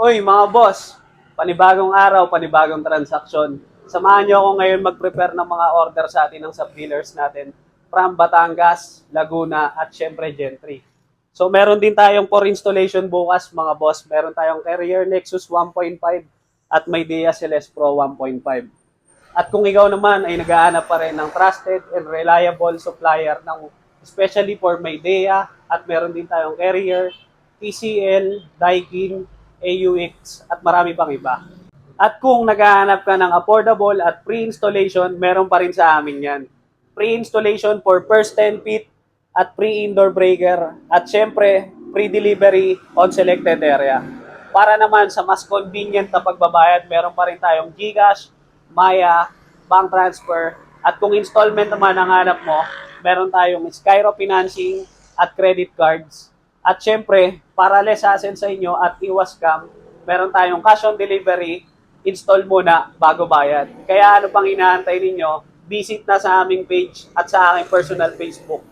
Uy, mga boss, panibagong araw, panibagong transaksyon. Samahan niyo ako ngayon mag-prepare ng mga order sa atin ng sub-dealers natin from Batangas, Laguna, at syempre Gentry. So meron din tayong for installation bukas mga boss. Meron tayong Carrier Nexus 1.5 at Maydea Celeste Pro 1.5. At kung ikaw naman ay naghahanap pa rin ng trusted and reliable supplier ng especially for Maydea at meron din tayong Carrier, TCL, Daikin, AUX at marami pang iba. At kung naghahanap ka ng affordable at pre-installation, meron pa rin sa amin yan. Pre-installation for first 10 feet at pre-indoor breaker at syempre pre-delivery on selected area. Para naman sa mas convenient na pagbabayad, meron pa rin tayong GCash, Maya, bank transfer at kung installment naman ang hanap mo, meron tayong Skyro financing at credit cards. At syempre, para less hassle sa inyo at iwas scam, meron tayong cash on delivery, install muna bago bayad. Kaya ano pang inaantay ninyo, visit na sa aming page at sa aking personal Facebook.